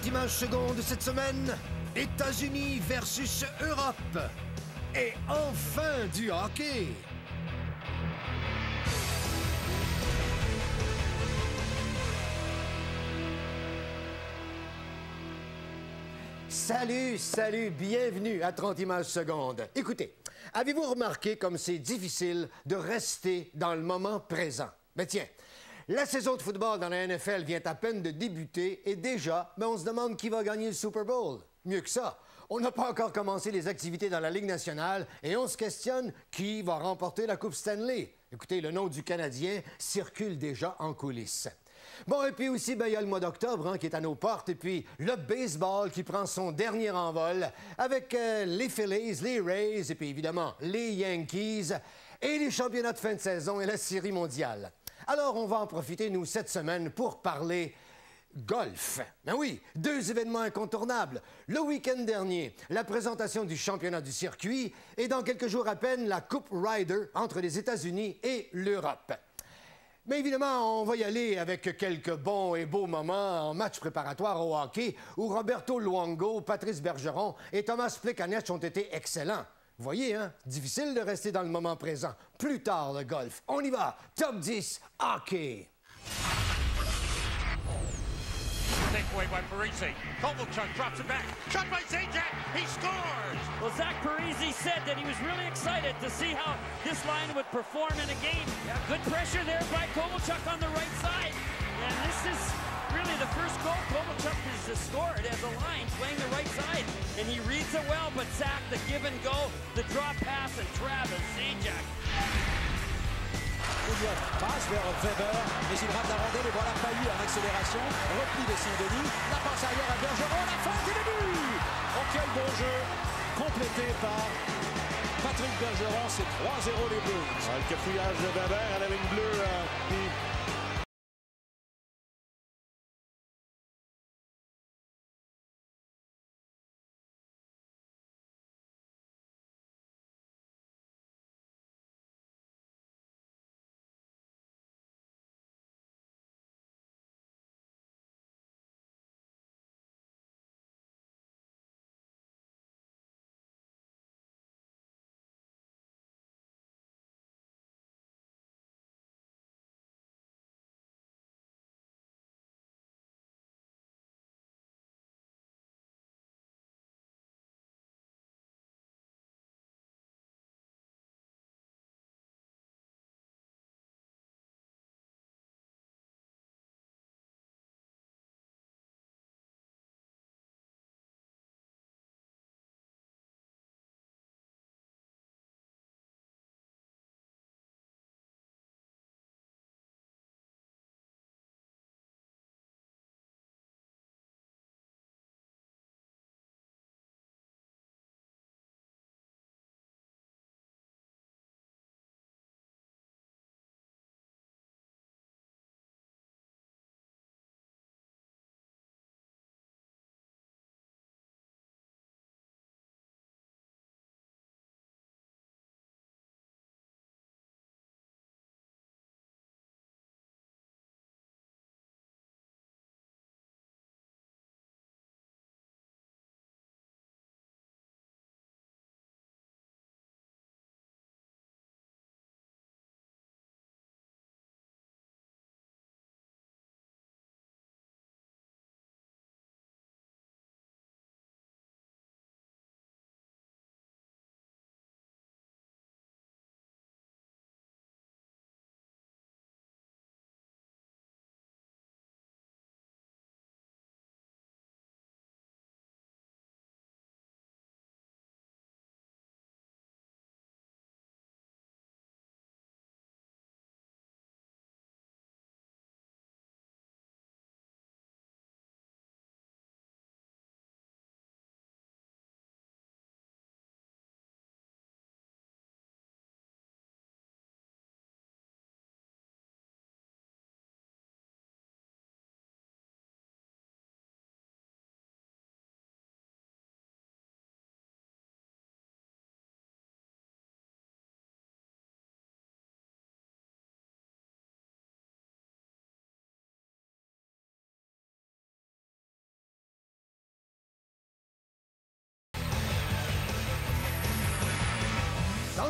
30 secondes cette semaine, États-Unis versus Europe. Et enfin du hockey. Salut, bienvenue à 30 images secondes. Écoutez, avez-vous remarqué comme c'est difficile de rester dans le moment présent? Mais tiens, la saison de football dans la NFL vient à peine de débuter et déjà, on se demande qui va gagner le Super Bowl. Mieux que ça, on n'a pas encore commencé les activités dans la Ligue nationale et on se questionne qui va remporter la Coupe Stanley. Écoutez, le nom du Canadien circule déjà en coulisses. Bon, et puis aussi, il y a le mois d'octobre qui est à nos portes, et puis le baseball qui prend son dernier envol avec les Phillies, les Rays, et puis évidemment les Yankees, et les championnats de fin de saison et la Série mondiale. Alors, on va en profiter, nous, cette semaine, pour parler golf. Ben oui, deux événements incontournables. Le week-end dernier, la présentation du championnat du circuit, et dans quelques jours à peine, la Coupe Ryder entre les États-Unis et l'Europe. Mais évidemment, on va y aller avec quelques bons et beaux moments en match préparatoire au hockey où Roberto Luongo, Patrice Bergeron et Thomas Plekanec ont été excellents. Vous voyez, difficile de rester dans le moment présent. Plus tard, le golf. On y va. Top 10, hockey. Takeaway by Parise. Kovalchuk drops it back. Shot by Zajac. He scores! Well, Zach Parise said that he was really excited to see how this line would perform in a game. Yeah, good pressure there by Kovalchuk on the right side. And this is really the first goal Kovalchuk has scored as a line, playing the right side. And he reads it well, but Zach, the give and go, the drop pass, and Travis Zajac. Passe vers Weber, mais il rate la rondelle et voilà Pahut en accélération, repli de Saint-Denis, la passe ailleurs à Bergeron, la fin du début. Oh, quel bon jeu, complété par Patrick Bergeron, c'est 3-0 les Bleus. Le cafouillage de Weber à la ligne bleue, puis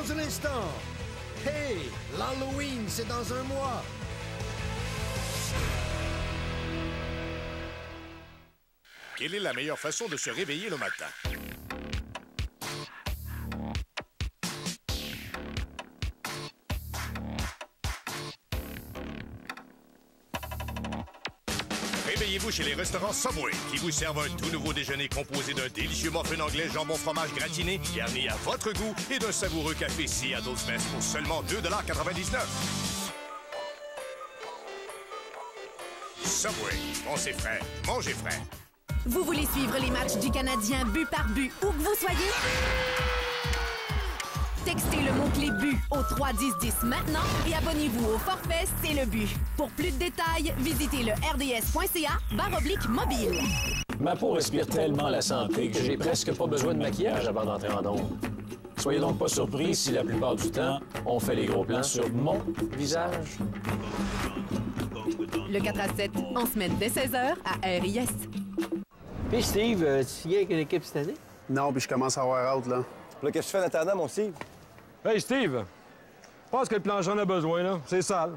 dans un instant. Hey, l'Halloween, c'est dans un mois. Quelle est la meilleure façon de se réveiller le matin? Réveillez-vous chez les restaurants Subway qui vous servent un tout nouveau déjeuner composé d'un délicieux muffin anglais jambon fromage gratiné garni à votre goût et d'un savoureux café Seattle Smith pour seulement 2,99 $. Subway, pensez frais, mangez frais. Vous voulez suivre les matchs du Canadien but par but où que vous soyez? Textez le mot-clé but au 3-10-10 maintenant et abonnez-vous au forfait C'est le but. Pour plus de détails, visitez le rds.ca/mobile. Ma peau respire tellement la santé que j'ai presque pas besoin de maquillage avant d'entrer en ondes. Soyez donc pas surpris si la plupart du temps, on fait les gros plans sur mon visage. Le 4-7, en semaine dès 16h à RIS. Puis Steve, tu signes avec une équipe cette année? Non, puis je commence à avoir hâte, là. Là, qu'est-ce que tu fais en attendant, mon Steve? Hey, Steve! Je pense que le plancher en a besoin, là. C'est sale.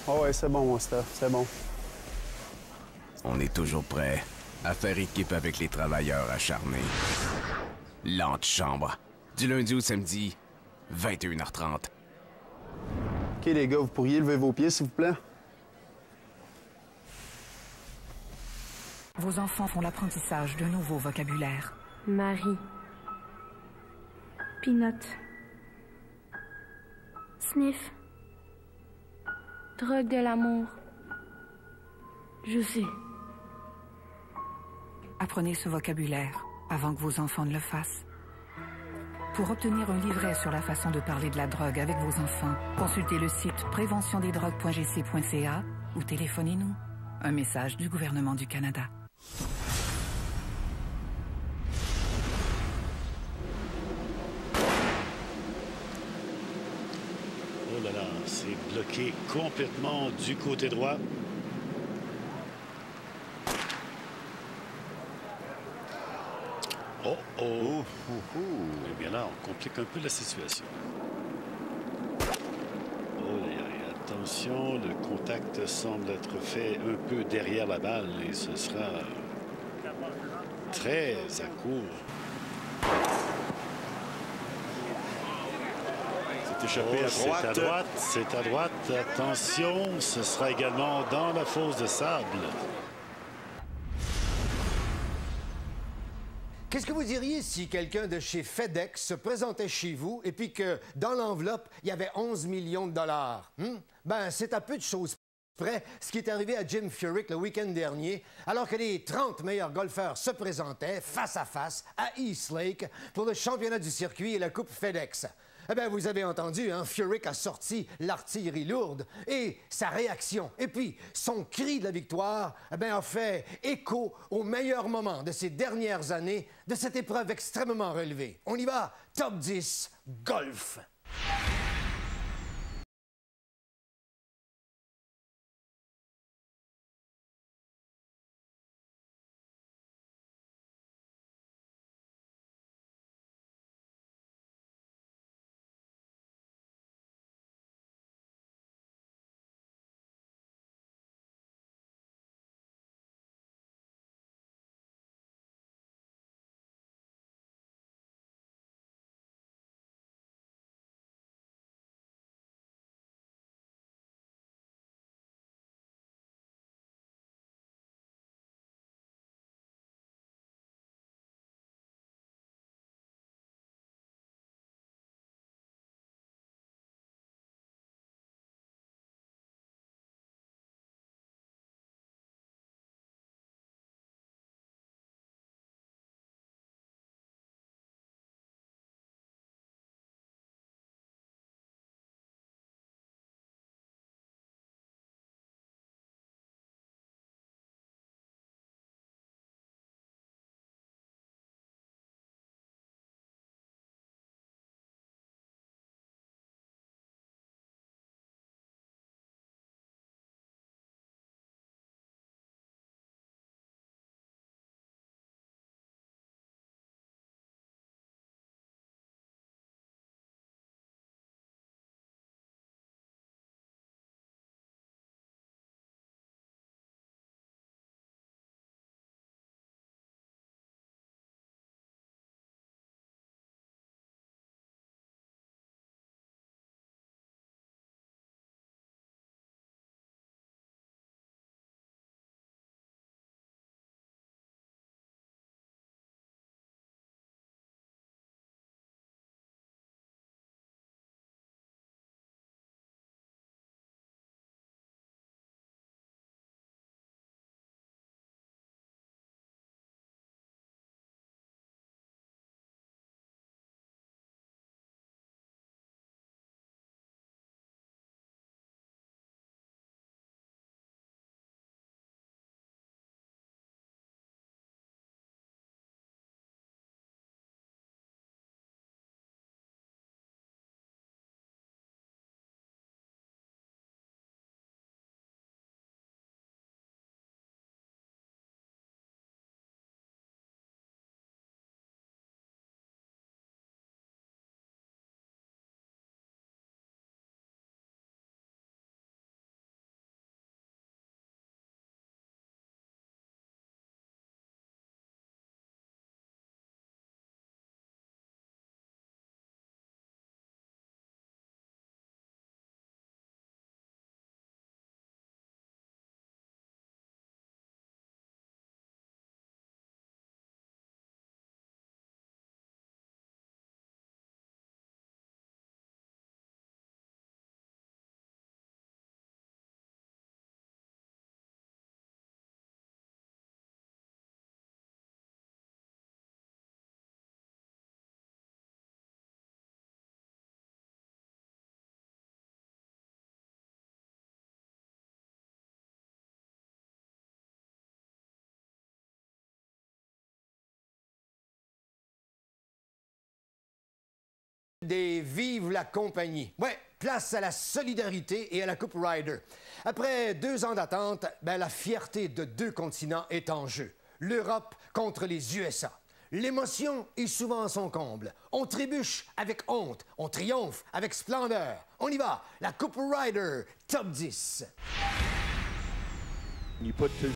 Oh ouais, c'est bon, mon Steph, c'est bon. On est toujours prêt à faire équipe avec les travailleurs acharnés. L'antichambre, du lundi au samedi, 21h30. OK, les gars, vous pourriez lever vos pieds, s'il vous plaît? Vos enfants font l'apprentissage de nouveaux vocabulaires. Marie. Peanut. Sniff. Drogue de l'amour. Je sais. Apprenez ce vocabulaire avant que vos enfants ne le fassent. Pour obtenir un livret sur la façon de parler de la drogue avec vos enfants, consultez le site préventiondesdrogues.gc.ca ou téléphonez-nous. Un message du gouvernement du Canada. Oh là là, c'est bloqué complètement du côté droit. Oh, oh. Eh bien là, on complique un peu la situation. Oh là là, attention, le contact semble être fait un peu derrière la balle et ce sera très à court. C'est échappé à droite. C'est à droite, c'est à droite. Attention, ce sera également dans la fosse de sable. Qu'est-ce que vous diriez si quelqu'un de chez FedEx se présentait chez vous et puis que dans l'enveloppe, il y avait 11 millions de dollars? Ben, c'est à peu de choses près ce qui est arrivé à Jim Furyk le week-end dernier, alors que les 30 meilleurs golfeurs se présentaient face à face à East Lake pour le championnat du circuit et la Coupe FedEx. Eh bien, vous avez entendu, hein, Furyk a sorti l'artillerie lourde et sa réaction. Et puis, son cri de la victoire, eh bien, a fait écho au meilleur moment de ces dernières années de cette épreuve extrêmement relevée. On y va, top 10, golf. Des Vive la compagnie. Ouais, place à la solidarité et à la Coupe Ryder. Après 2 ans d'attente, la fierté de 2 continents est en jeu. L'Europe contre les USA. L'émotion est souvent à son comble. On trébuche avec honte, on triomphe avec splendeur. On y va, la Coupe Ryder, top 10. You put 2.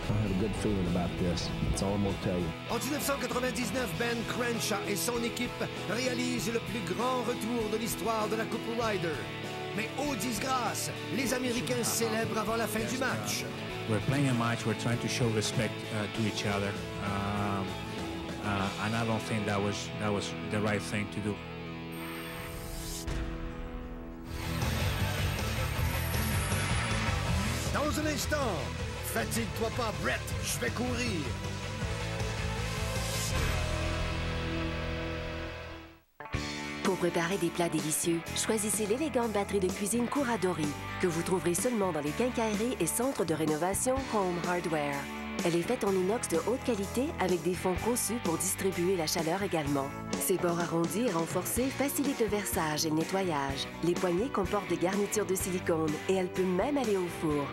I have a good feeling about this. That's all I'm gonna tell you. En 1999, Ben Crenshaw et son équipe réalisent le plus grand retour de l'histoire de la Coupe Ryder. Mais aux disgrâces, les Américains célèbrent avant la fin du match. We're playing a match. We're trying to show respect to each other, and I don't think that was the right thing to do. Dans un instant, fatigue-toi pas, Brett, je vais courir. Pour préparer des plats délicieux, choisissez l'élégante batterie de cuisine Curadori, que vous trouverez seulement dans les quincailleries et centres de rénovation Home Hardware. Elle est faite en inox de haute qualité avec des fonds conçus pour distribuer la chaleur également. Ses bords arrondis et renforcés facilitent le versage et le nettoyage. Les poignées comportent des garnitures de silicone et elle peut même aller au four.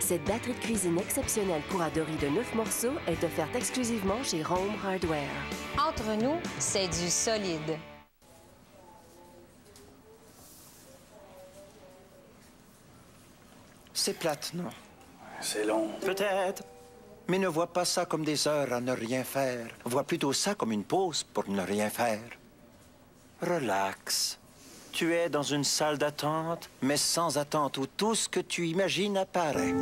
Cette batterie de cuisine exceptionnelle Curadori de 9 morceaux est offerte exclusivement chez Home Hardware. Entre nous, c'est du solide. C'est plate, non? C'est long. Peut-être. Mais ne vois pas ça comme des heures à ne rien faire. Vois plutôt ça comme une pause pour ne rien faire. Relax. Tu es dans une salle d'attente, mais sans attente, où tout ce que tu imagines apparaît.